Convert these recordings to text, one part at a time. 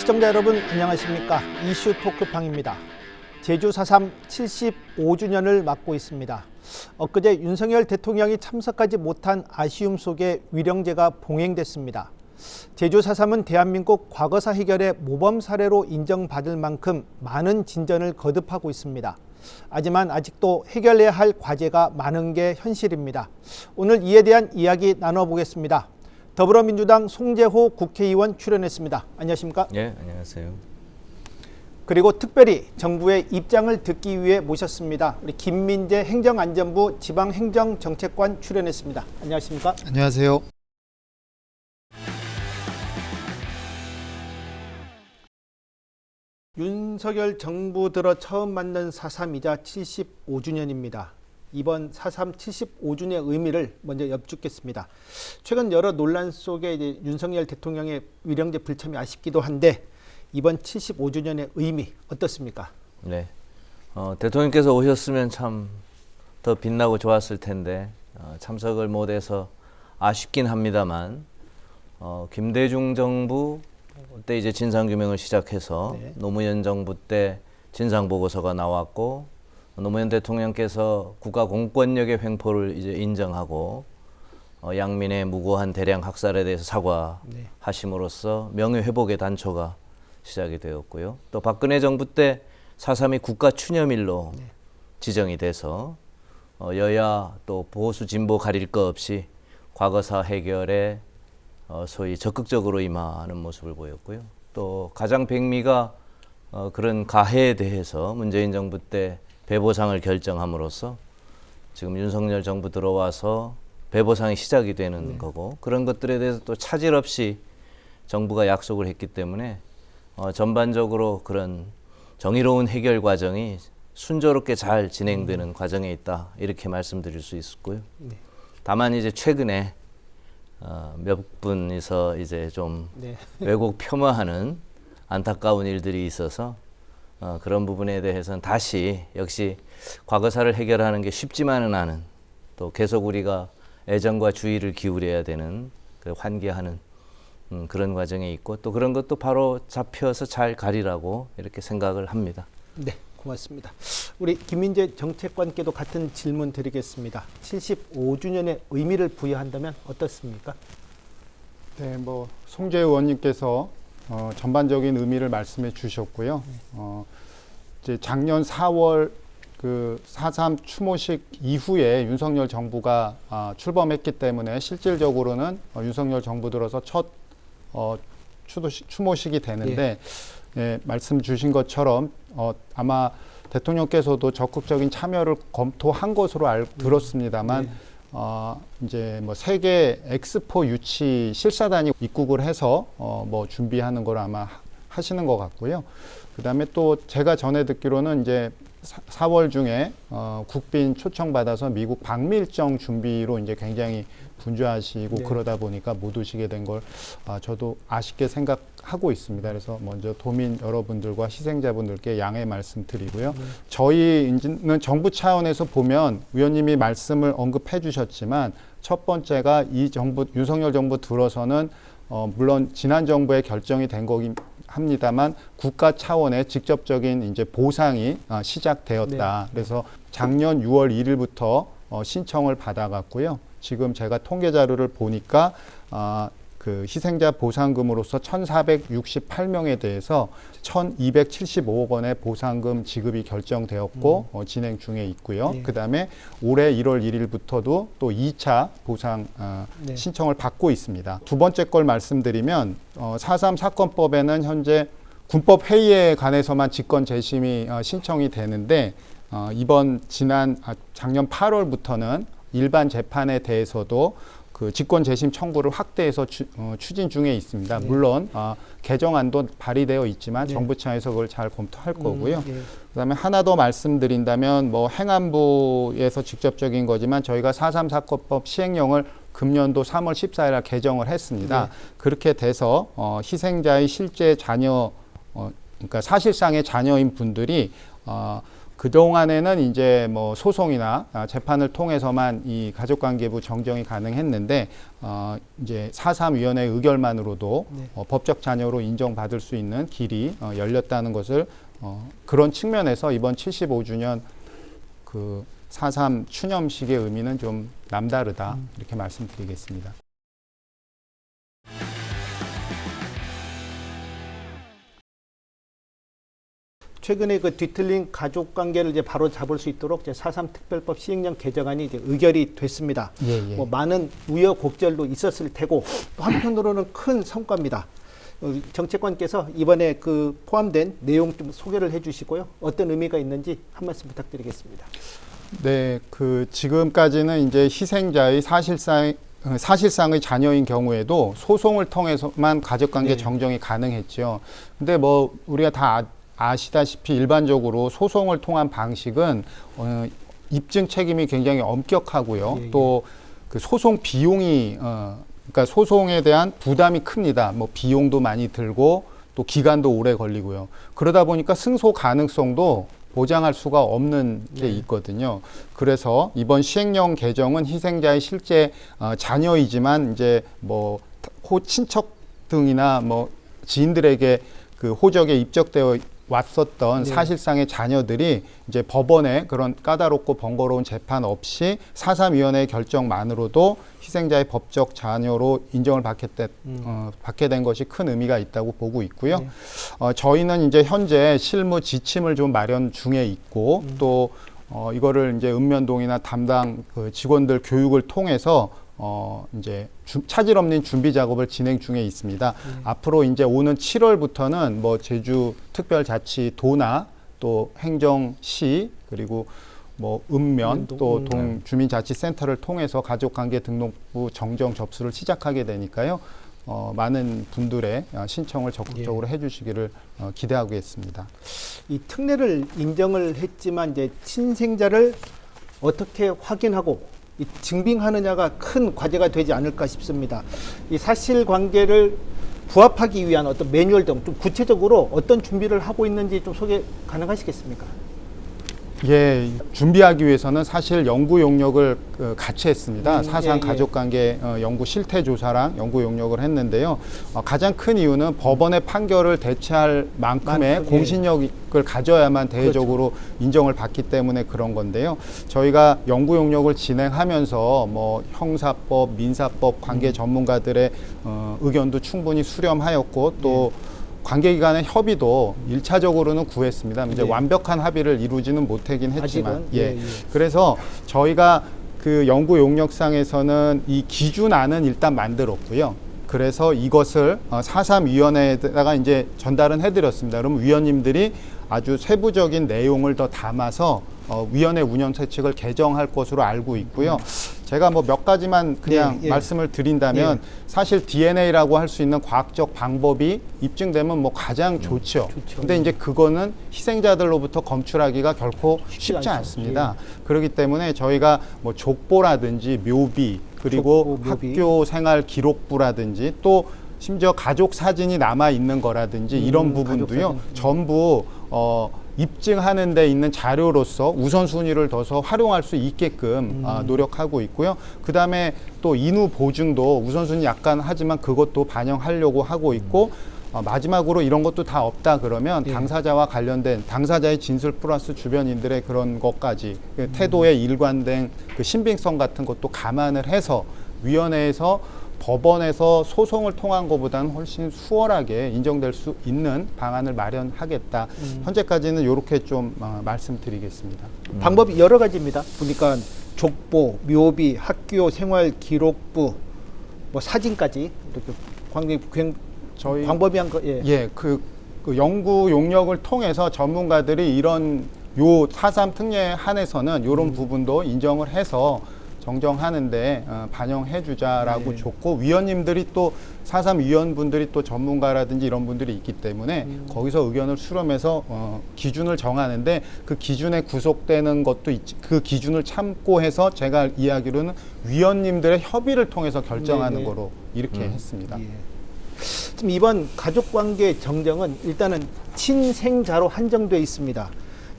시청자 여러분 안녕하십니까. 이슈 토크팡입니다. 제주 4.3 75주년을 맞고 있습니다. 엊그제 윤석열 대통령이 참석하지 못한 아쉬움 속에 위령제가 봉행됐습니다. 제주 4.3은 대한민국 과거사 해결의 모범 사례로 인정받을 만큼 많은 진전을 거듭하고 있습니다. 하지만 아직도 해결해야 할 과제가 많은 게 현실입니다. 오늘 이에 대한 이야기 나눠보겠습니다. 더불어민주당 송재호 국회의원 출연했습니다. 안녕하십니까? 네, 안녕하세요. 그리고 특별히 정부의 입장을 듣기 위해 모셨습니다. 우리 김민재 행정안전부 지방행정정책관 출연했습니다. 안녕하십니까? 안녕하세요. 윤석열 정부 들어 처음 만든 4.3이자 75주년입니다. 이번 4.3 75주년의 의미를 먼저 엽죽겠습니다. 최근 여러 논란 속에 이제 윤석열 대통령의 위령제 불참이 아쉽기도 한데 이번 75주년의 의미 어떻습니까? 네, 대통령께서 오셨으면 참 더 빛나고 좋았을 텐데 참석을 못해서 아쉽긴 합니다만 김대중 정부 때 이제 진상규명을 시작해서 네. 노무현 정부 때 진상보고서가 나왔고 노무현 대통령께서 국가 공권력의 횡포를 이제 인정하고 양민의 무고한 대량 학살에 대해서 사과하심으로써 명예회복의 단초가 시작이 되었고요. 또 박근혜 정부 때 4.3이 국가 추념일로 지정이 돼서 여야 또 보수 진보 가릴 것 없이 과거사 해결에 소위 적극적으로 임하는 모습을 보였고요. 또 가장 백미가 그런 가해에 대해서 문재인 정부 때 배보상을 결정함으로써 지금 윤석열 정부 들어와서 배보상이 시작이 되는 거고 그런 것들에 대해서 또 차질 없이 정부가 약속을 했기 때문에 전반적으로 그런 정의로운 해결 과정이 순조롭게 잘 진행되는 과정에 있다 이렇게 말씀드릴 수 있었고요. 네. 다만 이제 최근에 몇 분이서 이제 좀 왜곡 폄하하는 안타까운 일들이 있어서 그런 부분에 대해서는 다시 역시 과거사를 해결하는 게 쉽지만은 않은 또 계속 우리가 애정과 주의를 기울여야 되는 그 환기하는 그런 과정에 있고 또 그런 것도 바로 잡혀서 잘 가리라고 이렇게 생각을 합니다. 네, 고맙습니다. 우리 김민재 정책관께도 같은 질문 드리겠습니다. 75주년의 의미를 부여한다면 어떻습니까? 네, 송재 의원님께서 전반적인 의미를 말씀해 주셨고요. 이제 작년 4월 그 4.3 추모식 이후에 윤석열 정부가 출범했기 때문에 실질적으로는 윤석열 정부 들어서 첫 추모식이 되는데 말씀 주신 것처럼 아마 대통령께서도 적극적인 참여를 검토한 것으로 들었습니다만 이제 세계 엑스포 유치 실사단이 입국을 해서 준비하는 걸 아마 하시는 것 같고요. 그다음에 또 제가 전에 듣기로는 이제 4월 중에 국빈 초청받아서 미국 방미 일정 준비로 이제 굉장히 분주하시고 그러다 보니까 못 오시게 된 걸 저도 아쉽게 생각하고 있습니다. 그래서 먼저 도민 여러분들과 희생자분들께 양해 말씀드리고요. 저희는 정부 차원에서 보면 의원님이 말씀을 언급해 주셨지만 첫 번째가 이 정부 윤석열 정부 들어서는 물론 지난 정부의 결정이 된 거긴 합니다만 국가 차원의 직접적인 이제 보상이 시작되었다. 그래서 작년 6월 1일부터 신청을 받아갔고요. 지금 제가 통계 자료를 보니까 그 희생자 보상금으로서 1,468명에 대해서 1,275억 원의 보상금 지급이 결정되었고 진행 중에 있고요. 그다음에 올해 1월 1일부터도 또 2차 보상 신청을 받고 있습니다. 두 번째 걸 말씀드리면 4.3 사건법에는 현재 군법 회의에 관해서만 직권 재심이 신청이 되는데 작년 8월부터는 일반 재판에 대해서도 그 직권 재심 청구를 확대해서 추진 중에 있습니다. 물론 개정안도 발의되어 있지만 정부 차원에서 그걸 잘 검토할 거고요. 그다음에 하나 더 말씀드린다면 행안부에서 직접적인 거지만 저희가 4.3 사건법 시행령을 금년도 3월 14일 개정을 했습니다. 그렇게 돼서 희생자의 실제 자녀 그러니까 사실상의 자녀인 분들이 그동안에는 이제 뭐 소송이나 재판을 통해서만 이 가족관계부 정정이 가능했는데 이제 4.3 위원회 의결만으로도 네. 법적 자녀로 인정받을 수 있는 길이 열렸다는 것을 그런 측면에서 이번 75주년 그 4.3 추념식의 의미는 좀 남다르다 이렇게 말씀드리겠습니다. 최근에 그 뒤틀린 가족 관계를 이제 바로 잡을 수 있도록 이제 4.3 특별법 시행령 개정안이 이제 의결이 됐습니다. 예. 뭐 많은 우여곡절도 있었을 테고 또 한편으로는 큰 성과입니다. 정책관께서 이번에 그 포함된 내용 좀 소개를 해주시고요. 어떤 의미가 있는지 한 말씀 부탁드리겠습니다. 네, 그 지금까지는 이제 희생자의 사실상의 자녀인 경우에도 소송을 통해서만 가족관계 네. 정정이 가능했죠. 근데 뭐 우리가 다 아시다시피 일반적으로 소송을 통한 방식은 입증 책임이 굉장히 엄격하고요. 예, 예. 또 그 소송 비용이 그러니까 소송에 대한 부담이 큽니다. 뭐 비용도 많이 들고 또 기간도 오래 걸리고요. 그러다 보니까 승소 가능성도 보장할 수가 없는 게 있거든요. 그래서 이번 시행령 개정은 희생자의 실제 자녀이지만 이제 뭐 친척 등이나 뭐 지인들에게 그 호적에 입적되어 왔었던 네. 사실상의 자녀들이 이제 법원의 그런 까다롭고 번거로운 재판 없이 4.3 위원회의 결정만으로도 희생자의 법적 자녀로 인정을 받게 된 것이 큰 의미가 있다고 보고 있고요. 네. 저희는 이제 현재 실무 지침을 좀 마련 중에 있고 또 이거를 이제 읍면동이나 담당 그 직원들 교육을 통해서 이제 차질 없는 준비 작업을 진행 중에 있습니다. 앞으로 이제 오는 7월부터는 뭐 제주 특별자치도나 또 행정시 그리고 뭐 읍면 또 동주민자치센터를 통해서 가족관계 등록부 정정 접수를 시작하게 되니까요. 많은 분들의 신청을 적극적으로 해주시기를 기대하고 있습니다. 이 특례를 인정을 했지만 이제 친생자를 어떻게 확인하고 이 증빙하느냐가 큰 과제가 되지 않을까 싶습니다. 이 사실관계를 부합하기 위한 어떤 매뉴얼 등 좀 구체적으로 어떤 준비를 하고 있는지 좀 소개 가능하시겠습니까? 예, 준비하기 위해서는 사실 연구 용역을 같이 했습니다. 4.3 가족관계 연구 실태조사랑 연구 용역을 했는데요. 가장 큰 이유는 법원의 판결을 대체할 만큼의 공신력을 가져야만 대외적으로 인정을 받기 때문에 그런 건데요. 저희가 연구 용역을 진행하면서 뭐 형사법, 민사법 관계 전문가들의 의견도 충분히 수렴하였고 또 관계기관의 협의도 1차적으로는 구했습니다. 이제 완벽한 합의를 이루지는 못하긴 했지만, 그래서 저희가 그 연구 용역상에서는 이 기준안은 일단 만들었고요. 그래서 이것을 4.3 위원회에다가 이제 전달은 해드렸습니다. 그럼 위원님들이 아주 세부적인 내용을 더 담아서 위원회 운영 세칙을 개정할 것으로 알고 있고요. 제가 뭐 몇 가지만 그냥 말씀을 드린다면 사실 DNA라고 할 수 있는 과학적 방법이 입증되면 뭐 가장 좋죠. 근데 이제 그거는 희생자들로부터 검출하기가 결코 쉽지 않습니다. 그렇기 때문에 저희가 뭐 족보라든지 묘비 그리고 학교 생활 기록부라든지 또 심지어 가족 사진이 남아 있는 거라든지 이런 부분도요. 전부 입증하는 데 있는 자료로서 우선순위를 둬서 활용할 수 있게끔 노력하고 있고요. 그 다음에 또 인후 보증도 우선순위 약간 하지만 그것도 반영하려고 하고 있고 마지막으로 이런 것도 다 없다 그러면 당사자와 관련된 당사자의 진술 플러스 주변인들의 그런 것까지 태도에 일관된 그 신빙성 같은 것도 감안을 해서 위원회에서 법원에서 소송을 통한 것보다는 훨씬 수월하게 인정될 수 있는 방안을 마련하겠다. 현재까지는 이렇게 좀 말씀드리겠습니다. 방법이 여러 가지입니다. 보니까 족보, 묘비, 학교 생활 기록부, 뭐 사진까지 이렇게 저희 광범위한 거 그 연구 용역을 통해서 전문가들이 이런 요 4.3 특례에 한해서는 이런 부분도 인정을 해서 정정하는데 반영해 주자라고 줬고 위원님들이 또 4.3 위원분들이 또 전문가라든지 이런 분들이 있기 때문에 거기서 의견을 수렴해서 기준을 정하는데 그 기준에 구속되는 것도 있지 그 기준을 참고해서 제가 이야기로는 위원님들의 협의를 통해서 결정하는 거로 이렇게 했습니다. 지금 이번 가족관계 정정은 일단은 친생자로 한정돼 있습니다.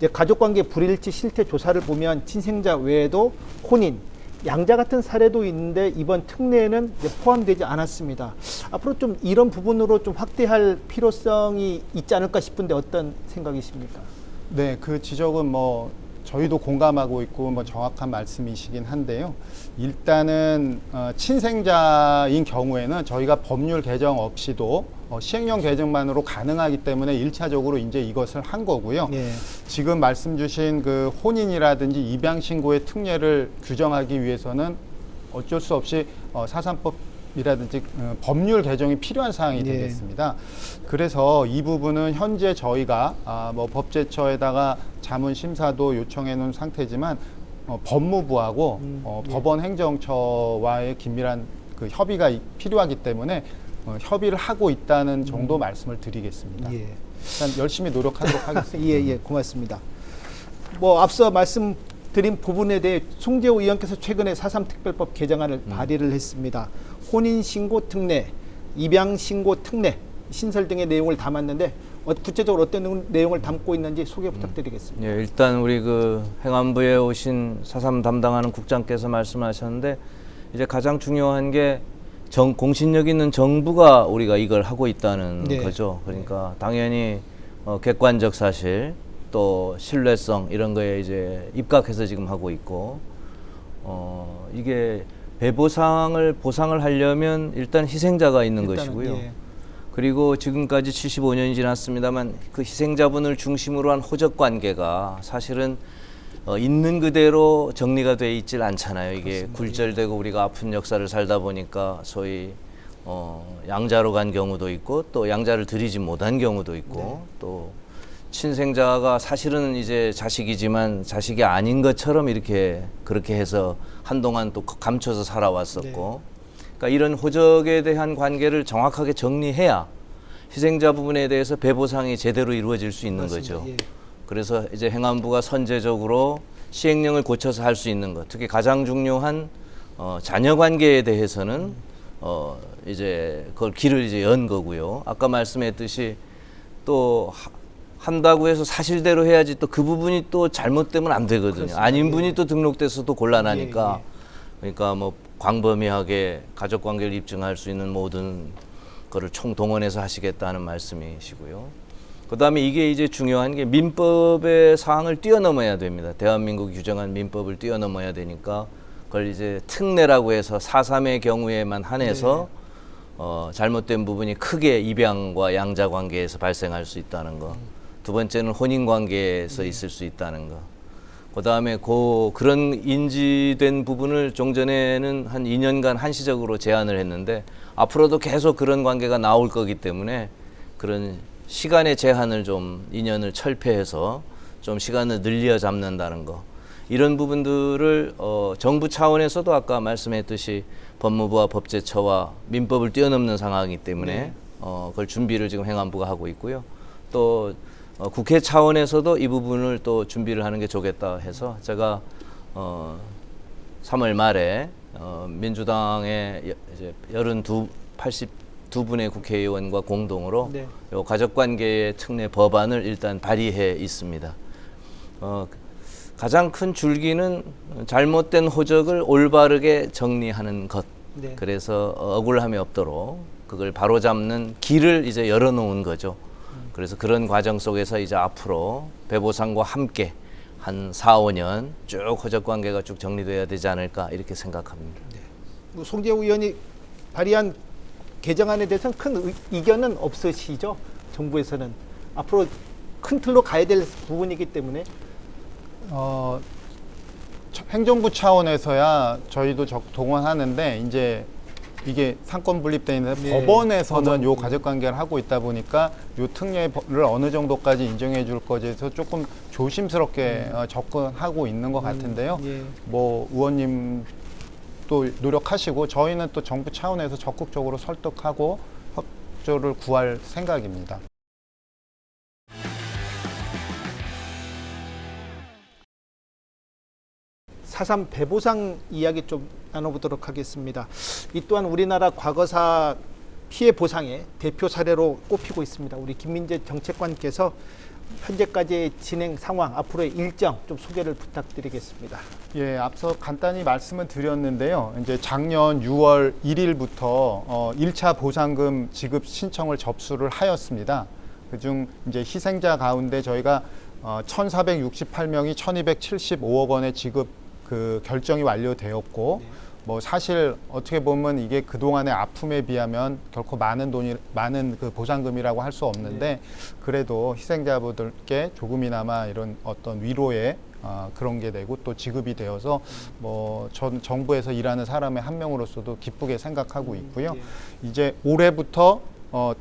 이제 가족관계 불일치 실태 조사를 보면 친생자 외에도 혼인, 양자 같은 사례도 있는데 이번 특례에는 이제 포함되지 않았습니다. 앞으로 좀 이런 부분으로 좀 확대할 필요성이 있지 않을까 싶은데 어떤 생각이십니까? 네, 그 지적은 뭐 저희도 공감하고 있고 뭐 정확한 말씀이시긴 한데요. 일단은 친생자인 경우에는 저희가 법률 개정 없이도 시행령 개정만으로 가능하기 때문에 1차적으로 이제 이것을 한 거고요. 예. 지금 말씀 주신 그 혼인이라든지 입양 신고의 특례를 규정하기 위해서는 어쩔 수 없이 사산법이라든지 법률 개정이 필요한 사항이 예. 되겠습니다. 그래서 이 부분은 현재 저희가 뭐 법제처에다가 자문 심사도 요청해 놓은 상태지만 법무부하고 예. 법원 행정처와의 긴밀한 그 협의가 필요하기 때문에 협의를 하고 있다는 정도 말씀을 드리겠습니다. 예. 일단 열심히 노력하도록 하겠습니다. 예, 예, 고맙습니다. 뭐 앞서 말씀드린 부분에 대해 송재호 의원께서 최근에 4.3 특별법 개정안을 발의를 했습니다. 혼인신고 특례, 입양신고 특례, 신설 등의 내용을 담았는데 구체적으로 어떤 내용을 담고 있는지 소개 부탁드리겠습니다. 예, 일단 우리 그 행안부에 오신 4.3 담당하는 국장께서 말씀하셨는데 이제 가장 중요한 게 공신력 있는 정부가 우리가 이걸 하고 있다는 네. 거죠. 그러니까 당연히 객관적 사실 또 신뢰성 이런 거에 이제 입각해서 지금 하고 있고 이게 보상을 하려면 일단 희생자가 있는 일단은, 것이고요. 예. 그리고 지금까지 75년이 지났습니다만 그 희생자분을 중심으로 한 호적 관계가 사실은 있는 그대로 정리가 돼 있질 않잖아요. 이게 그렇습니다. 굴절되고 우리가 아픈 역사를 살다 보니까 소위 양자로 간 경우도 있고 또 양자를 드리지 못한 경우도 있고 네. 또 친생자가 사실은 이제 자식이지만 자식이 아닌 것처럼 그렇게 해서 한동안 또 감춰서 살아왔었고 그러니까 이런 호적에 대한 관계를 정확하게 정리해야 희생자 부분에 대해서 배보상이 제대로 이루어질 수 있는 맞습니다. 거죠. 예. 그래서 이제 행안부가 선제적으로 시행령을 고쳐서 할 수 있는 것, 특히 가장 중요한 자녀 관계에 대해서는 이제 그걸 길을 이제 연 거고요. 아까 말씀했듯이 또 한다고 해서 사실대로 해야지 또 그 부분이 또 잘못되면 안 되거든요. 그렇습니다. 아닌 예. 분이 또 등록돼서도 곤란하니까. 예, 그러니까 뭐 광범위하게 가족 관계를 입증할 수 있는 모든 거를 총동원해서 하시겠다는 말씀이시고요. 그다음에 이게 이제 중요한 게 민법의 사항을 뛰어넘어야 됩니다. 대한민국이 규정한 민법을 뛰어넘어야 되니까 그걸 이제 특례라고 해서 4.3의 경우에만 한해서 잘못된 부분이 크게 입양과 양자 관계에서 발생할 수 있다는 거. 두 번째는 혼인 관계에서 있을 수 있다는 거. 그다음에 그런 인지된 부분을 종전에는 한 2년간 한시적으로 제한을 했는데 앞으로도 계속 그런 관계가 나올 거기 때문에 그런 시간의 제한을 좀 2년을 철폐해서 좀 시간을 늘려 잡는다는 거. 이런 부분들을 정부 차원에서도 아까 말씀했듯이 법무부와 법제처와 민법을 뛰어넘는 상황이기 때문에 그걸 준비를 지금 행안부가 하고 있고요. 또 국회 차원에서도 이 부분을 또 준비를 하는 게 좋겠다 해서 제가 3월 말에 민주당의 이제 82분의 국회의원과 공동으로 네. 요 가족관계의 특례 법안을 일단 발의해 있습니다. 가장 큰 줄기는 잘못된 호적을 올바르게 정리하는 것. 네. 그래서 억울함이 없도록 그걸 바로잡는 길을 이제 열어놓은 거죠. 그래서 그런 과정 속에서 이제 앞으로 배보상과 함께 한 4, 5년 쭉 호적 관계가 쭉 정리돼야 되지 않을까 이렇게 생각합니다. 뭐 송재호 의원이 발의한 개정안에 대해서는 큰 이견은 없으시죠? 정부에서는 앞으로 큰 틀로 가야 될 부분이기 때문에 행정부 차원에서야 저희도 동원하는데 이제 이게 상권 분립돼 있는데 네. 법원에서는 요 가족 관계를 하고 있다 보니까 요 특례를 어느 정도까지 인정해 줄 거지에서 조금 조심스럽게 접근하고 있는 것 같은데요. 예. 뭐 의원님 또 노력하시고 저희는 또 정부 차원에서 적극적으로 설득하고 협조를 구할 생각입니다. 사삼 배보상 이야기 좀 나눠보도록 하겠습니다. 이 또한 우리나라 과거사 피해 보상의 대표 사례로 꼽히고 있습니다. 우리 김민재 정책관께서 현재까지의 진행 상황, 앞으로의 일정 좀 소개를 부탁드리겠습니다. 예, 앞서 간단히 말씀을 드렸는데요. 이제 작년 6월 1일부터 1차 보상금 지급 신청을 접수를 하였습니다. 그중 이제 희생자 가운데 저희가 1,468명이 1,275억 원의 지급 그 결정이 완료되었고, 뭐 사실 어떻게 보면 이게 그동안의 아픔에 비하면 결코 많은 그 보상금이라고 할 수 없는데, 그래도 희생자분들께 조금이나마 이런 어떤 위로의 그런 게 되고 또 지급이 되어서 뭐 전 정부에서 일하는 사람의 한 명으로서도 기쁘게 생각하고 있고요. 이제 올해부터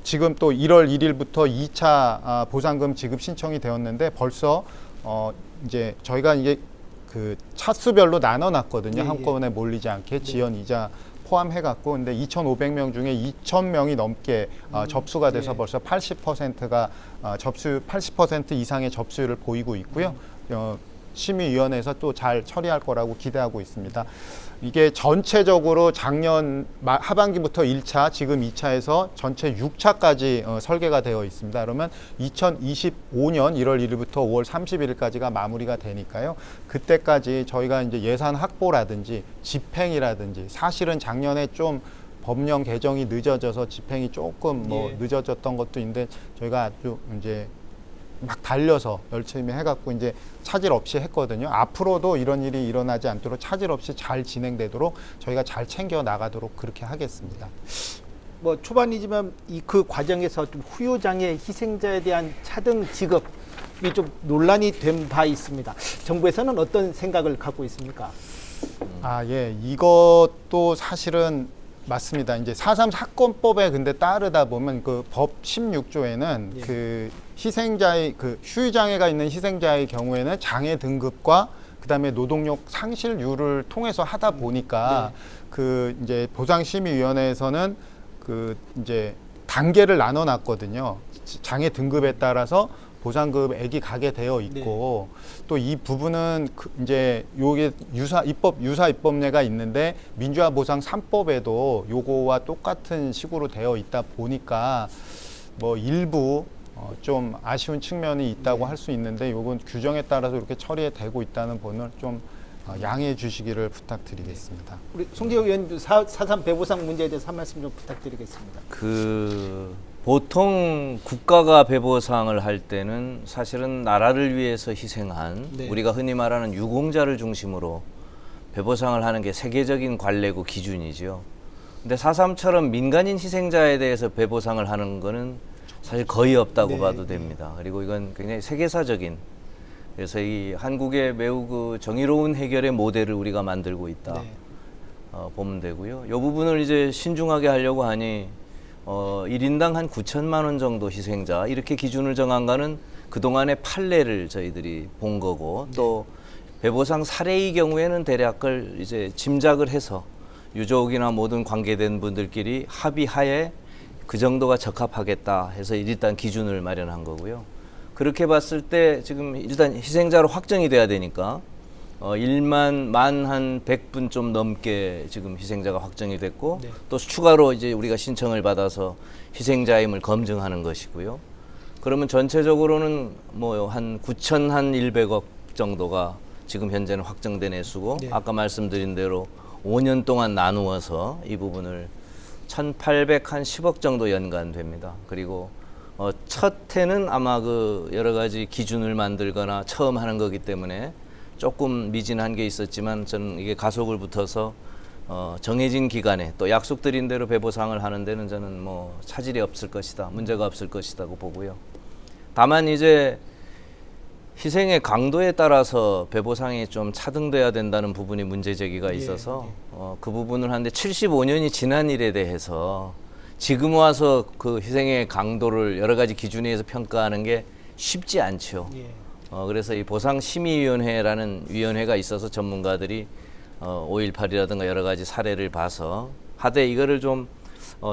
지금 또 1월 1일부터 2차 보상금 지급 신청이 되었는데, 벌써 이제 저희가 이게 그 차수별로 나눠놨거든요. 한꺼번에 몰리지 않게 지연 이자 포함해갖고, 근데 2,500명 중에 2,000명이 넘게 접수가 돼서 벌써 80%가 80% 이상의 접수율을 보이고 있고요. 심의위원회에서 또 잘 처리할 거라고 기대하고 있습니다. 이게 전체적으로 작년 하반기부터 1차, 지금 2차에서 전체 6차까지 설계가 되어 있습니다. 그러면 2025년 1월 1일부터 5월 31일까지가 마무리가 되니까요. 그때까지 저희가 이제 예산 확보라든지 집행이라든지, 사실은 작년에 좀 법령 개정이 늦어져서 집행이 조금 늦어졌던 것도 있는데, 저희가 아주 이제 막 달려서 열심히 해갖고 이제 차질 없이 했거든요. 앞으로도 이런 일이 일어나지 않도록 차질 없이 잘 진행되도록 저희가 잘 챙겨 나가도록 그렇게 하겠습니다. 뭐 초반이지만 그 과정에서 좀 후유장애 희생자에 대한 차등 지급이 좀 논란이 된 바 있습니다. 정부에서는 어떤 생각을 갖고 있습니까? 예, 이것도 사실은 맞습니다. 이제 4.3 사건법에 근데 따르다 보면 그 법 16조에는 그 희생자의 그 후유장애가 있는 희생자의 경우에는 장애 등급과 그다음에 노동력 상실률을 통해서 하다 보니까 그 이제 보상심의위원회에서는 그 이제 단계를 나눠놨거든요. 장애 등급에 따라서 보상금액이 가게 되어 있고, 또 이 부분은 이제 요게 유사 입법례가 있는데 민주화 보상 3법에도 요거와 똑같은 식으로 되어 있다 보니까 뭐 일부 좀 아쉬운 측면이 있다고 할 수 있는데, 요건 규정에 따라서 이렇게 처리되고 있다는 부분을 좀 양해해 주시기를 부탁드리겠습니다. 우리 송재호 의원 4.3 배보상 문제에 대해서 한 말씀 좀 부탁드리겠습니다. 보통 국가가 배보상을 할 때는 사실은 나라를 위해서 희생한 우리가 흔히 말하는 유공자를 중심으로 배보상을 하는 게 세계적인 관례고 기준이죠. 근데 4.3처럼 민간인 희생자에 대해서 배보상을 하는 거는 사실 거의 없다고 봐도 됩니다. 그리고 이건 굉장히 세계사적인, 그래서 이 한국의 매우 그 정의로운 해결의 모델을 우리가 만들고 있다 보면 되고요. 이 부분을 이제 신중하게 하려고 하니 1인당 한 9천만 원 정도 희생자, 이렇게 기준을 정한 거는 그동안의 판례를 저희들이 본 거고, 또 배보상 사례의 경우에는 대략 걸 이제 짐작을 해서 유족이나 모든 관계된 분들끼리 합의하에 그 정도가 적합하겠다 해서 일단 기준을 마련한 거고요. 그렇게 봤을 때 지금 일단 희생자로 확정이 돼야 되니까 1만 한 100분 좀 넘게 지금 희생자가 확정이 됐고, 또 추가로 이제 우리가 신청을 받아서 희생자임을 검증하는 것이고요. 그러면 전체적으로는 뭐 한 9,100억 정도가 지금 현재는 확정된 액수고, 아까 말씀드린 대로 5년 동안 나누어서 이 부분을 1,810억 정도 연간됩니다. 그리고 첫 해는 아마 그 여러 가지 기준을 만들거나 처음 하는 거기 때문에 조금 미진한 게 있었지만, 저는 이게 가속을 붙어서 정해진 기간에 또 약속드린 대로 배보상을 하는 데는 저는 뭐 차질이 없을 것이다, 문제가 없을 것이라고 보고요. 다만 이제 희생의 강도에 따라서 배보상이 좀 차등돼야 된다는 부분이 문제 제기가 있어서 그 부분을 하는데, 75년이 지난 일에 대해서 지금 와서 그 희생의 강도를 여러 가지 기준에 의해서 평가하는 게 쉽지 않죠. 그래서 이 보상심의위원회라는 위원회가 있어서 전문가들이 5.18이라든가 여러 가지 사례를 봐서 하되, 이거를 좀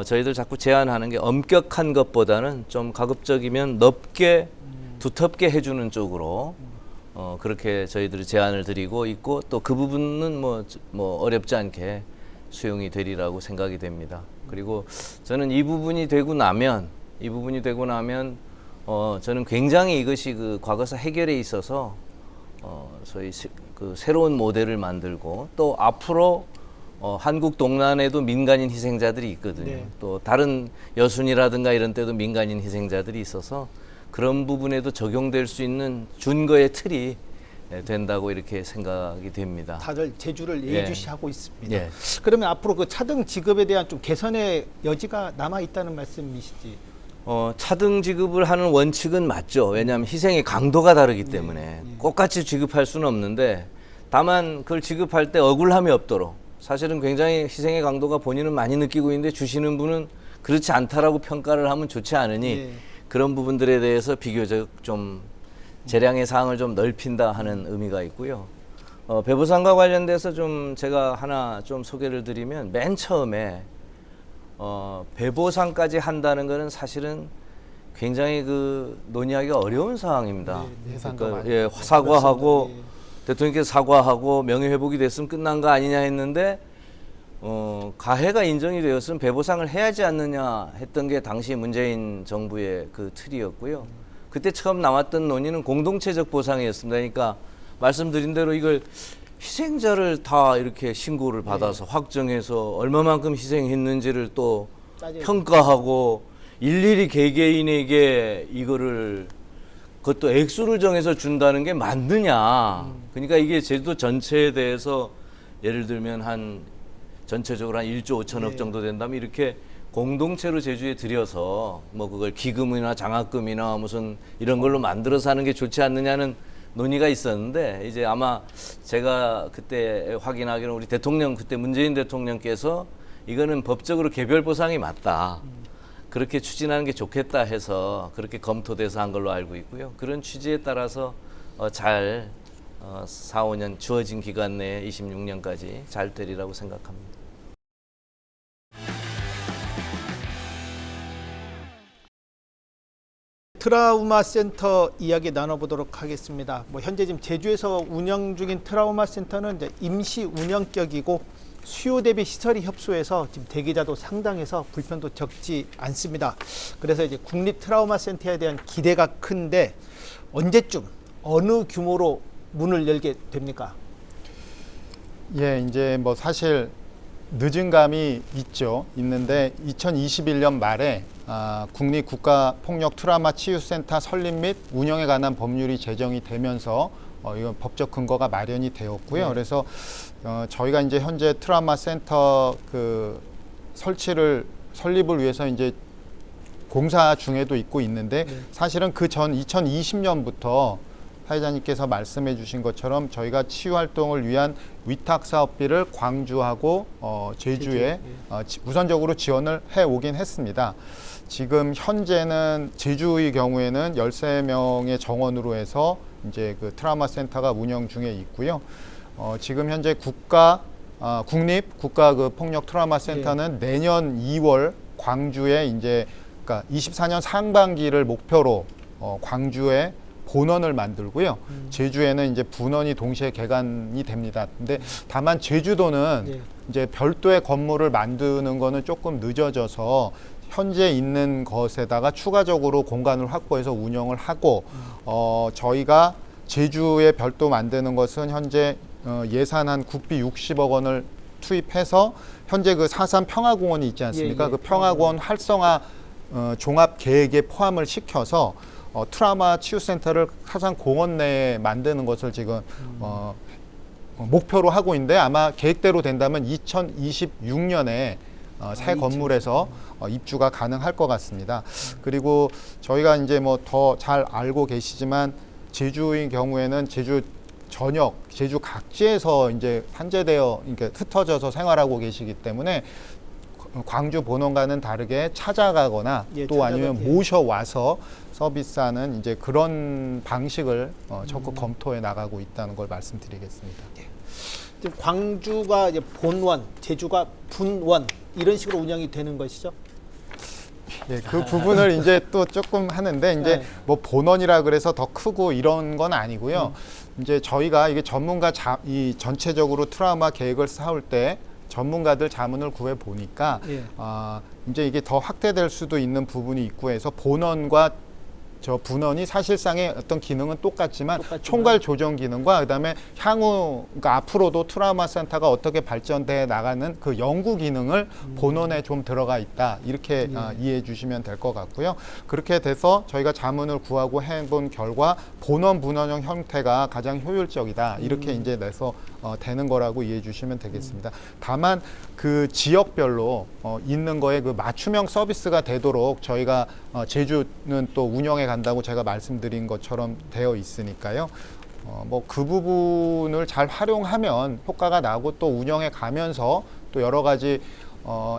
저희들 자꾸 제안하는 게 엄격한 것보다는 좀 가급적이면 넓게 두텁게 해주는 쪽으로 그렇게 저희들이 제안을 드리고 있고, 또 그 부분은 뭐 어렵지 않게 수용이 되리라고 생각이 됩니다. 그리고 저는 이 부분이 되고 나면 저는 굉장히 이것이 그 과거사 해결에 있어서 소위 그 새로운 모델을 만들고 또 앞으로 한국 동란에도 민간인 희생자들이 있거든요. 네. 또 다른 여순이라든가 이런 때도 민간인 희생자들이 있어서 그런 부분에도 적용될 수 있는 준거의 틀이 된다고 이렇게 생각이 됩니다. 다들 제주를 예. 예주시하고 있습니다. 예. 그러면 앞으로 그 차등 지급에 대한 좀 개선의 여지가 남아 있다는 말씀이시지? 차등 지급을 하는 원칙은 맞죠. 왜냐하면 희생의 강도가 다르기 때문에 똑같이 지급할 수는 없는데 다만 그걸 지급할 때 억울함이 없도록 사실은 굉장히 희생의 강도가 본인은 많이 느끼고 있는데 주시는 분은 그렇지 않다라고 평가를 하면 좋지 않으니 예. 그런 부분들에 대해서 비교적 좀 재량의 사항을 좀 넓힌다 하는 의미가 있고요. 배보상과 관련돼서 좀 제가 하나 좀 소개를 드리면 맨 처음에 배보상까지 한다는 것은 사실은 굉장히 그 논의하기가 어려운 상황입니다. 네, 예산도 많이 예, 사과하고 그렇습니다. 대통령께서 사과하고 명예회복이 됐으면 끝난 거 아니냐 했는데 가해가 인정이 되었으면 배보상을 해야지 않느냐 했던 게 당시 문재인 정부의 그 틀이었고요. 그때 처음 나왔던 논의는 공동체적 보상이었습니다. 그러니까 말씀드린 대로 이걸 희생자를 다 이렇게 신고를 받아서 확정해서 얼마만큼 희생했는지를 또 따져야 평가하고 일일이 개개인에게 이거를 그것도 액수를 정해서 준다는 게 맞느냐. 그러니까 이게 제주도 전체에 대해서 예를 들면 한 전체적으로 한 1조 5천억 네. 정도 된다면 이렇게 공동체로 제주에 들여서 뭐 그걸 기금이나 장학금이나 무슨 이런 걸로 만들어서 하는 게 좋지 않느냐는 논의가 있었는데 이제 아마 제가 그때 확인하기로는 우리 대통령 그때 문재인 대통령께서 이거는 법적으로 개별 보상이 맞다. 그렇게 추진하는 게 좋겠다 해서 그렇게 검토돼서 한 걸로 알고 있고요. 그런 취지에 따라서 잘 4, 5년 주어진 기간 내에 26년까지 잘 되리라고 생각합니다. 트라우마 센터 이야기 나눠보도록 하겠습니다. 뭐 현재 지금 제주에서 운영 중인 트라우마 센터는 이제 임시 운영격이고 수요 대비 시설이 협소해서 지금 대기자도 상당해서 불편도 적지 않습니다. 그래서 이제 국립 트라우마 센터에 대한 기대가 큰데 언제쯤 어느 규모로 문을 열게 됩니까? 예, 이제 뭐 사실 늦은 감이 있는데 2021년 말에 국립국가폭력 트라우마 치유센터 설립 및 운영에 관한 법률이 제정이 되면서 이건 법적 근거가 마련이 되었고요. 네. 그래서 저희가 이제 현재 트라우마 센터 그 설립을 위해서 이제 공사 중에도 있는데 네. 사실은 그 전 2020년부터 사회자님께서 말씀해 주신 것처럼 저희가 치유 활동을 위한 위탁 사업비를 광주하고 제주에 우선적으로 지원을 해 오긴 했습니다. 지금 현재는 제주의 경우에는 13명의 정원으로 해서 이제 그 트라우마 센터가 운영 중에 있고요. 지금 현재 국립 국가 그 폭력 트라우마 센터는 내년 2월 광주에 이제 그러니까 24년 상반기를 목표로 광주에 본원을 만들고요. 제주에는 이제 분원이 동시에 개관이 됩니다. 근데 다만 제주도는 이제 별도의 건물을 만드는 거는 조금 늦어져서 현재 있는 것에다가 추가적으로 공간을 확보해서 운영을 하고 저희가 제주에 별도 만드는 것은 현재 예산한 국비 60억 원을 투입해서 현재 그 4.3 평화공원이 있지 않습니까? 그 평화공원 활성화 종합 계획에 포함을 시켜서 트라우마 치유센터를 사상 공원 내에 만드는 것을 지금 목표로 하고 있는데 아마 계획대로 된다면 2026년에 새 건물에서 입주가 가능할 것 같습니다. 그리고 저희가 이제 뭐 더 잘 알고 계시지만 제주의 경우에는 제주 전역, 제주 각지에서 이제 산재되어 이렇게 흩어져서 생활하고 계시기 때문에 광주 본원과는 다르게 찾아가거나 또 아니면 모셔와서 서비스하는 이제 그런 방식을 적극 검토해 나가고 있다는 걸 말씀드리겠습니다. 지금 광주가 이제 본원, 제주가 분원 이런 식으로 운영이 되는 것이죠? 예, 그 부분을 이제 또 조금 하는데 이제 뭐 본원이라 그래서 더 크고 이런 건 아니고요. 이제 저희가 이게 전문가 이 전체적으로 트라우마 계획을 세울 때 전문가들 자문을 구해 보니까 이제 이게 더 확대될 수도 있는 부분이 있고 해서 본원과 저 분원이 사실상의 어떤 기능은 똑같지만 총괄 조정 기능과 그다음에 향후 그러니까 앞으로도 트라우마 센터가 어떻게 발전돼 나가는 그 연구 기능을 본원에 좀 들어가 있다 이렇게 이해해 주시면 될 것 같고요. 그렇게 돼서 저희가 자문을 구하고 해본 결과 본원 분원형 형태가 가장 효율적이다 이렇게 이제 내서 되는 거라고 이해해 주시면 되겠습니다. 다만 그 지역별로 있는 거에 그 맞춤형 서비스가 되도록 저희가 제주는 또 운영해 간다고 제가 말씀드린 것처럼 되어 있으니까요. 뭐 그 부분을 잘 활용하면 효과가 나고 또 운영해 가면서 또 여러 가지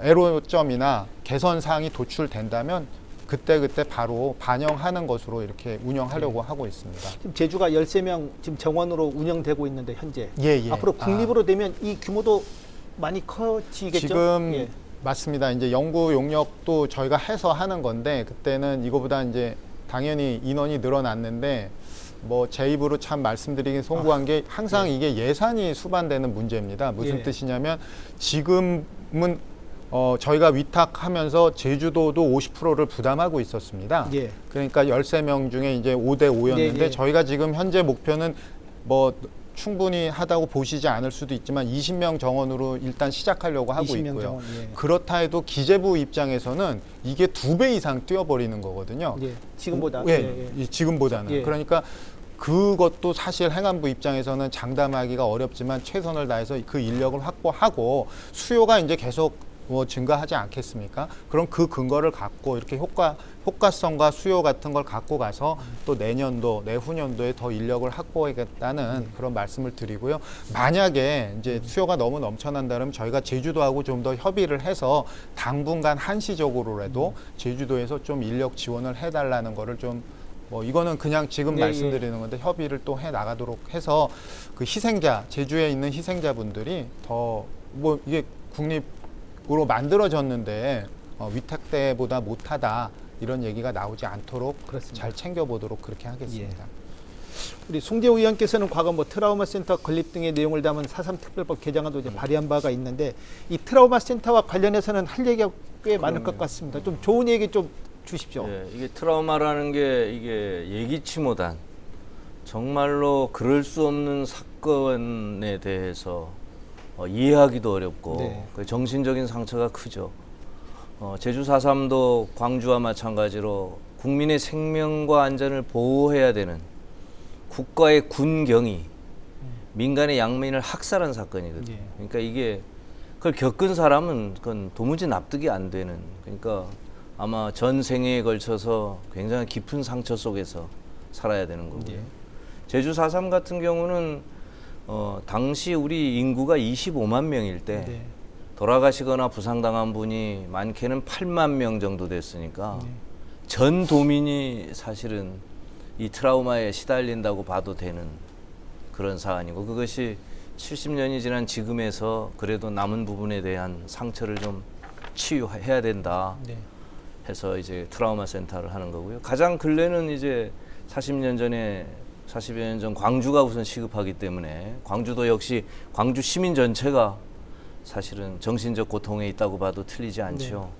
애로점이나 개선 사항이 도출된다면 그때 바로 반영하는 것으로 이렇게 운영하려고 하고 있습니다. 지금 제주가 13명 지금 정원으로 운영되고 있는데 현재 예. 앞으로 국립으로 되면 이 규모도 많이 커지겠죠? 지금 예. 맞습니다. 이제 연구 용역도 저희가 해서 하는 건데 그때는 이거보다 이제 당연히 인원이 늘어났는데 뭐 제 입으로 참 말씀드리긴 송구한 게 항상 이게 예산이 수반되는 문제입니다. 무슨 뜻이냐면 지금은 저희가 위탁하면서 제주도도 50%를 부담하고 있었습니다. 예. 그러니까 13명 중에 이제 5대 5였는데 저희가 지금 현재 목표는 뭐 충분히 하다고 보시지 않을 수도 있지만 20명 정원으로 일단 시작하려고 하고 20명 있고요. 정원, 예. 그렇다 해도 기재부 입장에서는 이게 2배 이상 뛰어버리는 거거든요. 예. 지금보다. 지금보다는. 예. 그러니까 그것도 사실 행안부 입장에서는 장담하기가 어렵지만 최선을 다해서 그 인력을 확보하고 수요가 이제 계속 뭐 증가하지 않겠습니까? 그럼 그 근거를 갖고 이렇게 효과성과 수요 같은 걸 갖고 가서 또 내년도, 내후년도에 더 인력을 확보하겠다는 그런 말씀을 드리고요. 만약에 이제 수요가 너무 넘쳐난다면 저희가 제주도하고 좀 더 협의를 해서 당분간 한시적으로라도 제주도에서 좀 인력 지원을 해달라는 거를 좀 뭐 이거는 그냥 지금 말씀드리는 건데 협의를 또 해 나가도록 해서 그 희생자, 제주에 있는 희생자분들이 더 뭐 이게 국립으로 만들어졌는데 위탁 때보다 못하다 이런 얘기가 나오지 않도록 그렇습니다. 잘 챙겨보도록 그렇게 하겠습니다. 우리 송재호 의원께서는 과거 뭐 트라우마 센터 건립 등의 내용을 담은 4.3 특별법 개정안도 이제 발의한 바가 있는데 이 트라우마 센터와 관련해서는 할 얘기가 꽤 많을 것 같습니다. 좀 좋은 얘기 좀 주십시오. 예, 이게 트라우마라는 게 이게 예기치 못한 정말로 그럴 수 없는 사건에 대해서 이해하기도 어렵고 그 정신적인 상처가 크죠. 제주 4.3도 광주와 마찬가지로 국민의 생명과 안전을 보호해야 되는 국가의 군경이 민간의 양민을 학살한 사건이거든요. 그러니까 이게 그걸 겪은 사람은 그건 도무지 납득이 안 되는, 그러니까 아마 전 생애에 걸쳐서 굉장히 깊은 상처 속에서 살아야 되는 거고요. 제주 4.3 같은 경우는 당시 우리 인구가 25만 명일 때 돌아가시거나 부상당한 분이 많게는 8만 명 정도 됐으니까 전 도민이 사실은 이 트라우마에 시달린다고 봐도 되는 그런 사안이고, 그것이 70년이 지난 지금에서 그래도 남은 부분에 대한 상처를 좀 치유해야 된다 해서 이제 트라우마 센터를 하는 거고요. 가장 근래는 이제 40여 년 전 광주가 우선 시급하기 때문에 광주도 역시 광주 시민 전체가 사실은 정신적 고통에 있다고 봐도 틀리지 않죠.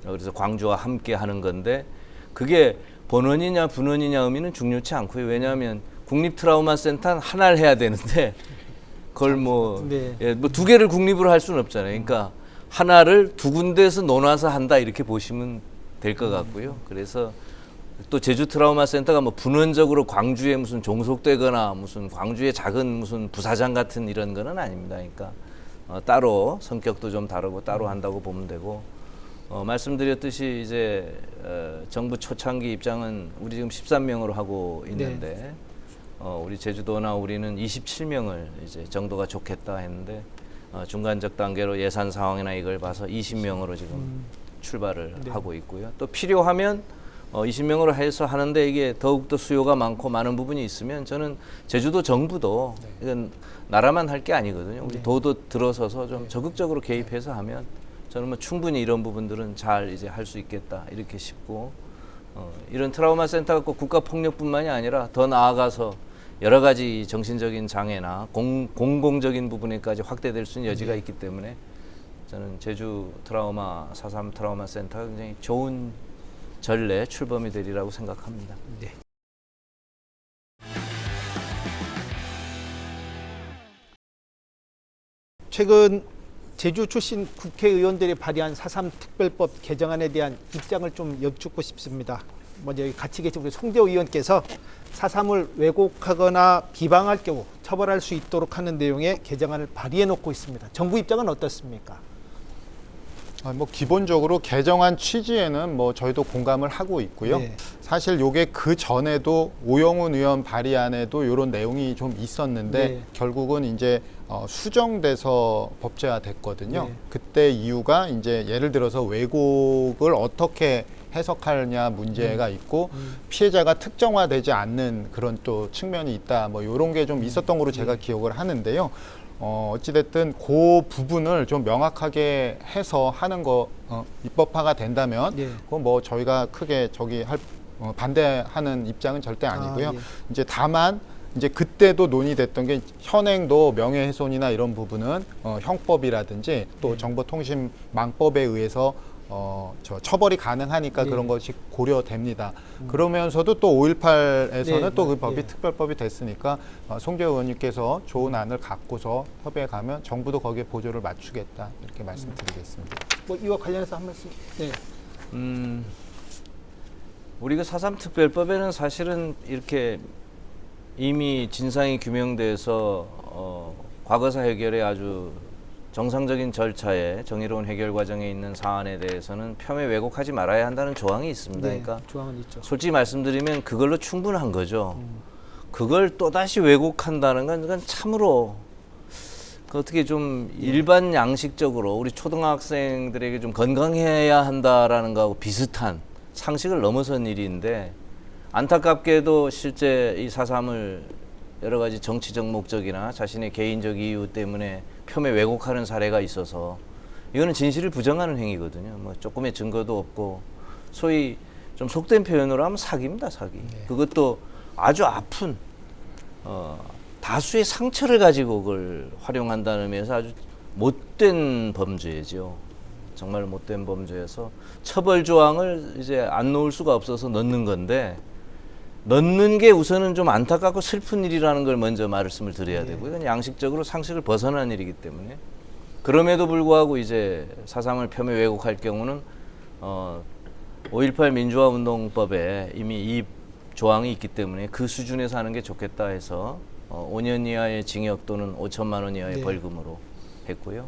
그래서 광주와 함께 하는 건데 그게 본원이냐 분원이냐 의미는 중요치 않고요. 왜냐하면 국립 트라우마 센터는 하나를 해야 되는데 그걸 뭐 두 개를 국립으로 할 수는 없잖아요. 그러니까 하나를 두 군데에서 논아서 한다 이렇게 보시면 될 것 같고요. 그래서 또 제주 트라우마 센터가 뭐 분원적으로 광주에 무슨 종속되거나 무슨 광주의 작은 무슨 부사장 같은 이런 거는 아닙니다. 그러니까 따로 성격도 좀 다르고 따로 한다고 보면 되고, 말씀드렸듯이 이제 정부 초창기 입장은 우리 지금 13명으로 하고 있는데 우리 제주도나 우리는 27명을 이제 정도가 좋겠다 했는데 중간적 단계로 예산 상황이나 이걸 봐서 20명으로 지금 출발을 하고 있고요. 또 필요하면 20명으로 해서 하는데 이게 더욱더 수요가 많고 많은 부분이 있으면 저는 제주도 정부도 이건 나라만 할 게 아니거든요. 우리 도도 들어서서 좀 적극적으로 개입해서 하면 저는 뭐 충분히 이런 부분들은 잘 이제 할 수 있겠다 이렇게 싶고, 이런 트라우마 센터가 꼭 국가폭력뿐만이 아니라 더 나아가서 여러 가지 정신적인 장애나 공공적인 부분에까지 확대될 수 있는 여지가 있기 때문에 저는 제주 트라우마 4.3 트라우마 센터가 굉장히 좋은 전례 출범이 되리라고 생각합니다. 네. 최근 제주 출신 국회의원들이 발의한 4.3 특별법 개정안에 대한 입장을 좀 여쭙고 싶습니다. 먼저 여기 같이 계신 우리 송대호 의원께서 4.3을 왜곡하거나 비방할 경우 처벌할 수 있도록 하는 내용의 개정안을 발의해 놓고 있습니다. 정부 입장은 어떻습니까? 뭐 기본적으로 개정안 취지에는 뭐 저희도 공감을 하고 있고요. 네. 사실 요게 그 전에도 오영훈 의원 발의안에도 이런 내용이 좀 있었는데 네. 결국은 이제 수정돼서 법제화됐거든요. 네. 그때 이유가 이제 예를 들어서 왜곡을 어떻게 해석하느냐 문제가 있고 피해자가 특정화되지 않는 그런 또 측면이 있다. 뭐 이런 게 좀 있었던 거로 제가 기억을 하는데요. 어찌됐든 그 부분을 좀 명확하게 해서 하는 거 입법화가 된다면 네. 그건 뭐 저희가 크게 반대하는 입장은 절대 아니고요. 예. 이제 다만 이제 그때도 논의됐던 게 현행도 명예훼손이나 이런 부분은 형법이라든지 또 정보통신망법에 의해서 처벌이 가능하니까 네. 그런 것이 고려됩니다. 그러면서도 또 5.18에서는 네, 또 그 법이 예. 특별법이 됐으니까 송재호 의원님께서 좋은 안을 갖고서 협의에 가면 정부도 거기에 보조를 맞추겠다 이렇게 말씀드리겠습니다. 뭐 이와 관련해서 한 말씀. 네. 우리가 4.3 특별법에는 사실은 이렇게 이미 진상이 규명돼서 과거사 해결에 아주 정상적인 절차에 정의로운 해결 과정에 있는 사안에 대해서는 폄훼 왜곡하지 말아야 한다는 조항이 있습니다. 네, 그러니까 조항은 있죠. 솔직히 말씀드리면 그걸로 충분한 거죠. 그걸 또다시 왜곡한다는 건 그건 참으로 어떻게 좀 일반 양식적으로 우리 초등학생들에게 좀 건강해야 한다라는 거하고 비슷한 상식을 넘어선 일인데 안타깝게도 실제 이 4.3을 여러 가지 정치적 목적이나 자신의 개인적 이유 때문에 폄훼 왜곡하는 사례가 있어서 이거는 진실을 부정하는 행위거든요. 뭐 조금의 증거도 없고 소위 좀 속된 표현으로 하면 사기입니다, 사기. 그것도 아주 아픈 다수의 상처를 가지고 그걸 활용한다는 의미에서 아주 못된 범죄죠. 정말 못된 범죄여서 처벌 조항을 이제 안 놓을 수가 없어서 넣는 건데 넣는 게 우선은 좀 안타깝고 슬픈 일이라는 걸 먼저 말씀을 드려야 되고요. 이건 양식적으로 상식을 벗어난 일이기 때문에 그럼에도 불구하고 이제 4.3을 폄훼 왜곡할 경우는 5.18 민주화운동법에 이미 이 조항이 있기 때문에 그 수준에서 하는 게 좋겠다 해서 5년 이하의 징역 또는 5천만 원 이하의 네. 벌금으로 했고요.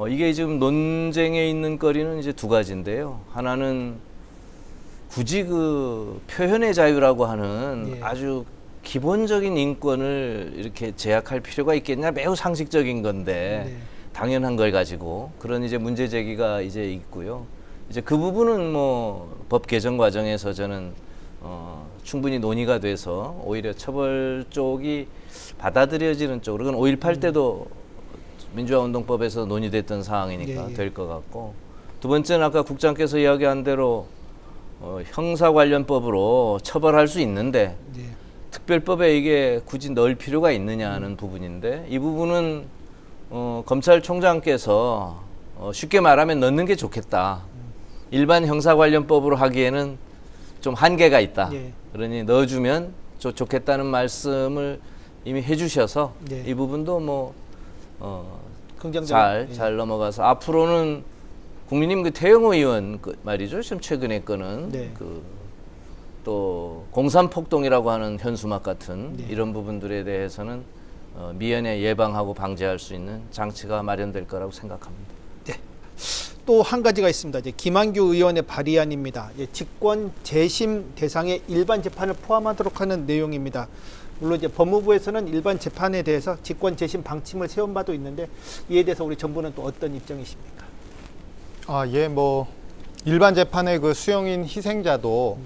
이게 지금 논쟁에 있는 거리는 이제 두 가지인데요. 하나는 굳이 그 표현의 자유라고 하는 예. 아주 기본적인 인권을 이렇게 제약할 필요가 있겠냐? 매우 상식적인 건데 네. 당연한 걸 가지고 그런 이제 문제 제기가 이제 있고요. 이제 그 부분은 뭐 법 개정 과정에서 저는 충분히 논의가 돼서 오히려 처벌 쪽이 받아들여지는 쪽으로 그건 5.18 때도 민주화운동법에서 논의됐던 사항이니까 예, 예. 될 것 같고 두 번째는 아까 국장께서 이야기한 대로 형사 관련법으로 처벌할 수 있는데 네. 특별법에 이게 굳이 넣을 필요가 있느냐 하는 부분인데 이 부분은 검찰총장께서 쉽게 말하면 넣는 게 좋겠다. 일반 형사 관련법으로 하기에는 좀 한계가 있다. 예. 그러니 넣어주면 좋겠다는 말씀을 이미 해주셔서 네. 이 부분도 뭐 긍정적인. 잘 넘어가서 앞으로는 국민님 그 태영호 의원 그 말이죠. 지금 최근에 거는 네. 또 공산폭동이라고 하는 현수막 같은 네. 이런 부분들에 대해서는 미연에 예방하고 방지할 수 있는 장치가 마련될 거라고 생각합니다. 또 한 가지가 있습니다. 이제 김한규 의원의 발의안입니다. 직권 재심 대상에 일반 재판을 포함하도록 하는 내용입니다. 물론 이제 법무부에서는 일반 재판에 대해서 직권 재심 방침을 세운 바도 있는데 이에 대해서 우리 정부는 또 어떤 입장이십니까? 뭐 일반 재판의 그 수용인 희생자도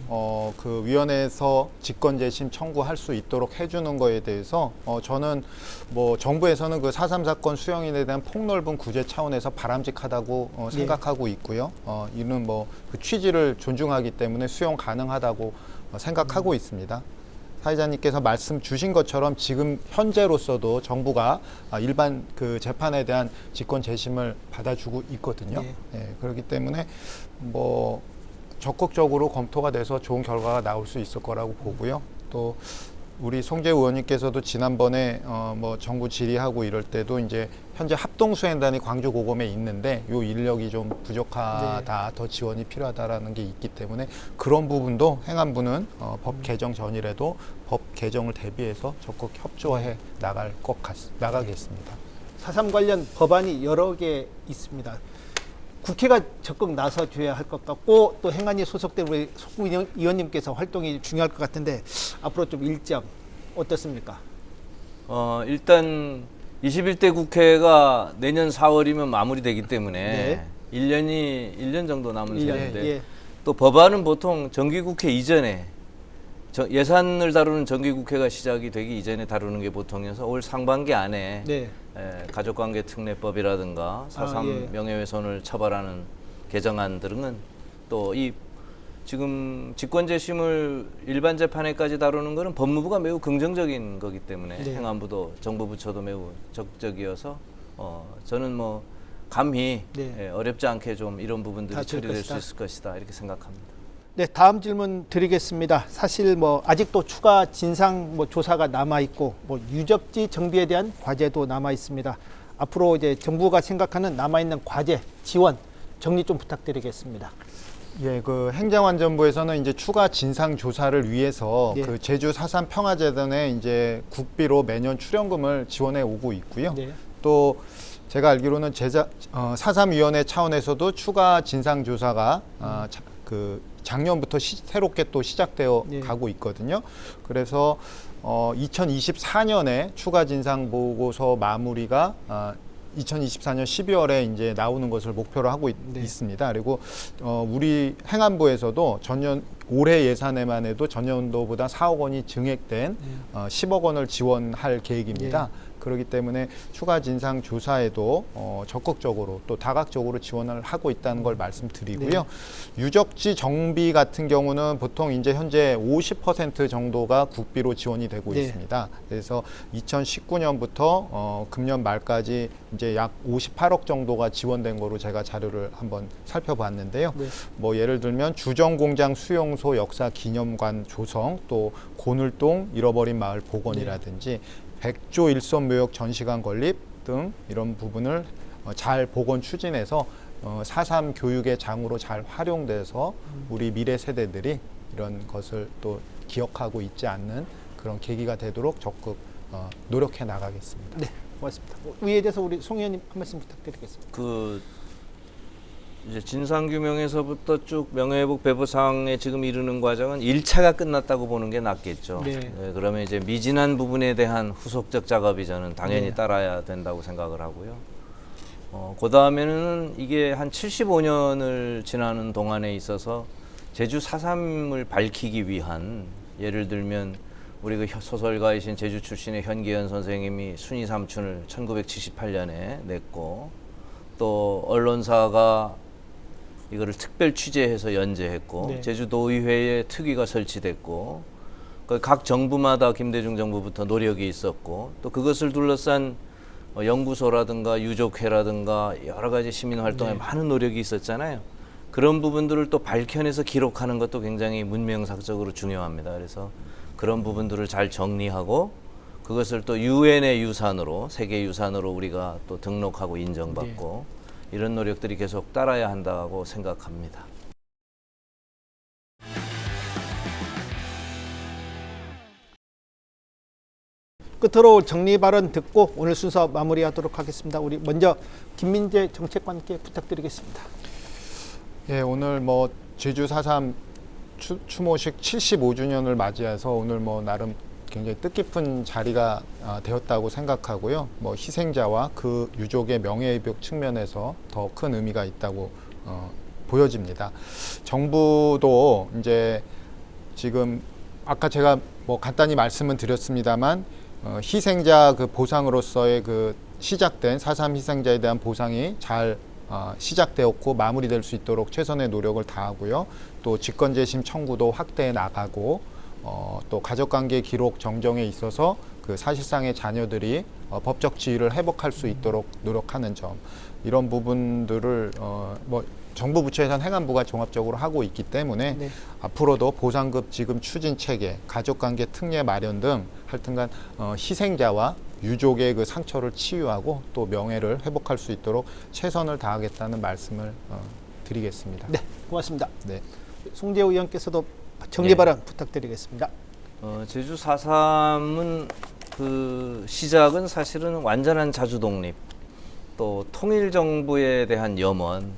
그 위원회에서 직권 재심 청구할 수 있도록 해주는 거에 대해서 저는 뭐 정부에서는 그 4.3 사건 수용인에 대한 폭넓은 구제 차원에서 바람직하다고 생각하고 있고요. 이는 뭐 그 취지를 존중하기 때문에 수용 가능하다고 생각하고 있습니다. 사회자님께서 말씀 주신 것처럼 지금 현재로서도 정부가 일반 그 재판에 대한 직권 재심을 받아주고 있거든요. 네. 네, 그렇기 때문에 뭐 적극적으로 검토가 돼서 좋은 결과가 나올 수 있을 거라고 보고요. 또 우리 송재 의원님께서도 지난번에 뭐 정부 질의하고 이럴 때도 이제 현재 합동수행단이 광주고검에 있는데 요 인력이 좀 부족하다, 더 지원이 필요하다라는 게 있기 때문에 그런 부분도 행안부는 법 개정 전이라도 법 개정을 대비해서 적극 협조해 나가겠습니다. 4.3 관련 법안이 여러 개 있습니다. 국회가 적극 나서줘야 할 것 같고 또 행안위 소속된 우리 송 의원님께서 활동이 중요할 것 같은데 앞으로 좀 일정 어떻습니까? 일단 21대 국회가 내년 4월이면 마무리되기 때문에 1년 정도 남은 시간인데 또 법안은 보통 정기국회 이전에 예산을 다루는 정기국회가 시작이 되기 이전에 다루는 게 보통이어서 올 상반기 안에 가족관계 특례법이라든가 4.3 명예훼손을 처벌하는 개정안들은 또 이 지금 직권재심을 일반 재판에까지 다루는 것은 법무부가 매우 긍정적인 거기 때문에 행안부도 정부 부처도 매우 적극적이어서 저는 뭐 감히 어렵지 않게 좀 이런 부분들이 처리될 수 있을 것이다 이렇게 생각합니다. 네, 다음 질문 드리겠습니다. 사실 뭐 아직도 추가 진상 뭐 조사가 남아 있고 뭐 유적지 정비에 대한 과제도 남아 있습니다. 앞으로 이제 정부가 생각하는 남아 있는 과제 지원 정리 좀 부탁드리겠습니다. 예, 그 행정안전부에서는 이제 추가 진상 조사를 위해서 그 제주 4.3 평화재단에 이제 국비로 매년 출연금을 지원해 오고 있고요. 또 제가 알기로는 4.3 위원회 차원에서도 추가 진상 조사가 그 작년부터 새롭게 또 시작되어 가고 있거든요. 그래서 2024년에 추가 진상 보고서 마무리가 2024년 12월에 이제 나오는 것을 목표로 하고 있습니다. 그리고 우리 행안부에서도 올해 예산에만 해도 전년도보다 4억 원이 증액된 10억 원을 지원할 계획입니다. 그렇기 때문에 추가 진상 조사에도 적극적으로 또 다각적으로 지원을 하고 있다는 걸 말씀드리고요. 유적지 정비 같은 경우는 보통 이제 현재 50% 정도가 국비로 지원이 되고 있습니다. 그래서 2019년부터 금년 말까지 이제 약 58억 정도가 지원된 거로 제가 자료를 한번 살펴봤는데요. 뭐 예를 들면 주정공장 수용소 역사 기념관 조성, 또 고늘동 잃어버린 마을 복원이라든지 백조 일선 묘역 전시관 건립 등 이런 부분을 잘 복원 추진해서 4.3 교육의 장으로 잘 활용돼서 우리 미래 세대들이 이런 것을 또 기억하고 있지 않는 그런 계기가 되도록 적극 노력해 나가겠습니다. 네, 고맙습니다. 위에 대해서 우리 송 의원님 한 말씀 부탁드리겠습니다. 이제 진상규명에서부터 쭉 명예회복 배부상에 지금 이르는 과정은 1차가 끝났다고 보는 게 낫겠죠. 그러면 이제 미진한 부분에 대한 후속적 작업이 저는 당연히 따라야 된다고 생각을 하고요. 그 다음에는 이게 한 75년을 지나는 동안에 있어서 제주 4.3을 밝히기 위한, 예를 들면 우리 그 소설가이신 제주 출신의 현기현 선생님이 순이 삼춘을 1978년에 냈고, 또 언론사가 이거를 특별 취재해서 연재했고, 제주도의회에 특위가 설치됐고, 각 정부마다 김대중 정부부터 노력이 있었고, 또 그것을 둘러싼 연구소라든가 유족회라든가 여러 가지 시민활동에 많은 노력이 있었잖아요. 그런 부분들을 또 밝혀내서 기록하는 것도 굉장히 문명사적으로 중요합니다. 그래서 그런 부분들을 잘 정리하고 그것을 또 유엔의 유산으로, 세계 유산으로 우리가 또 등록하고 인정받고 이런 노력들이 계속 따라야 한다고 생각합니다. 끝으로 정리 발언 듣고 오늘 순서 마무리하도록 하겠습니다. 우리 먼저 김민재 정책관께 부탁드리겠습니다. 예, 오늘 뭐 제주 4.3 추모식 75주년을 맞이해서 오늘 뭐 나름 굉장히 뜻깊은 자리가 되었다고 생각하고요. 뭐 희생자와 그 유족의 명예회복 측면에서 더 큰 의미가 있다고 보여집니다. 정부도 이제 지금 아까 제가 뭐 간단히 말씀은 드렸습니다만 희생자 그 보상으로서의 그 시작된 4.3 희생자에 대한 보상이 잘 시작되었고 마무리될 수 있도록 최선의 노력을 다하고요. 또 직권재심 청구도 확대해 나가고 또 가족관계 기록 정정에 있어서 그 사실상의 자녀들이 법적 지위를 회복할 수 있도록 노력하는 점, 이런 부분들을 뭐 정부 부처에서는 행안부가 종합적으로 하고 있기 때문에 네. 앞으로도 보상급 지급 추진 체계, 가족관계 특례 마련 등 하여튼간 희생자와 유족의 그 상처를 치유하고 또 명예를 회복할 수 있도록 최선을 다하겠다는 말씀을 드리겠습니다. 네, 고맙습니다. 네. 송재호 의원께서도 정리 발언 부탁드리겠습니다. 제주 4.3은 그 시작은 사실은 완전한 자주 독립, 또 통일 정부에 대한 염원.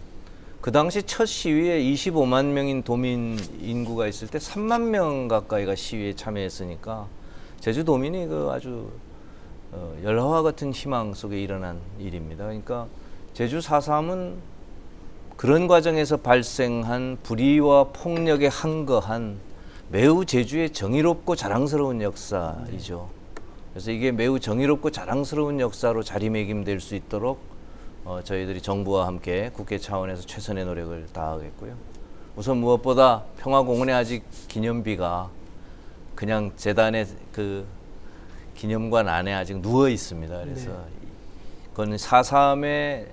그 당시 첫 시위에 25만 명인 도민 인구가 있을 때 3만 명 가까이가 시위에 참여했으니까 제주도민이 그 아주 열화와 같은 희망 속에 일어난 일입니다. 그러니까 제주 4.3은 그런 과정에서 발생한 불의와 폭력에 항거한 매우 제주의 정의롭고 자랑스러운 역사이죠. 그래서 이게 매우 정의롭고 자랑스러운 역사로 자리매김될 수 있도록 저희들이 정부와 함께 국회 차원에서 최선의 노력을 다하겠고요. 우선 무엇보다 평화공원에 아직 기념비가 그냥 재단의 그 기념관 안에 아직 누워 있습니다. 그래서 그건 4.3의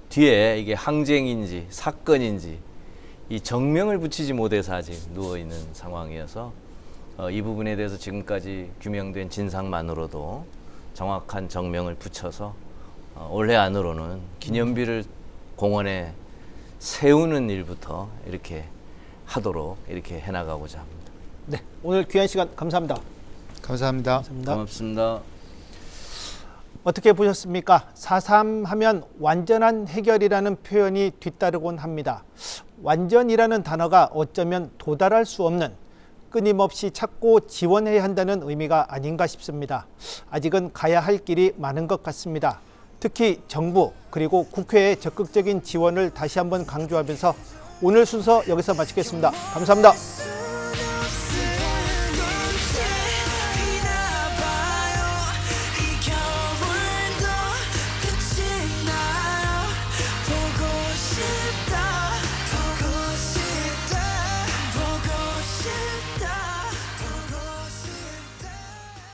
뒤에 이게 항쟁인지 사건인지 이 정명을 붙이지 못해서 아직 누워 있는 상황이어서 이 부분에 대해서 지금까지 규명된 진상만으로도 정확한 정명을 붙여서 올해 안으로는 기념비를 공원에 세우는 일부터 이렇게 하도록 이렇게 해나가고자 합니다. 네, 오늘 귀한 시간 감사합니다. 감사합니다. 감사합니다. 고맙습니다. 어떻게 보셨습니까? 4.3 하면 완전한 해결이라는 표현이 뒤따르곤 합니다. 완전이라는 단어가 어쩌면 도달할 수 없는, 끊임없이 찾고 지원해야 한다는 의미가 아닌가 싶습니다. 아직은 가야 할 길이 많은 것 같습니다. 특히 정부 그리고 국회의 적극적인 지원을 다시 한번 강조하면서 오늘 순서 여기서 마치겠습니다. 감사합니다.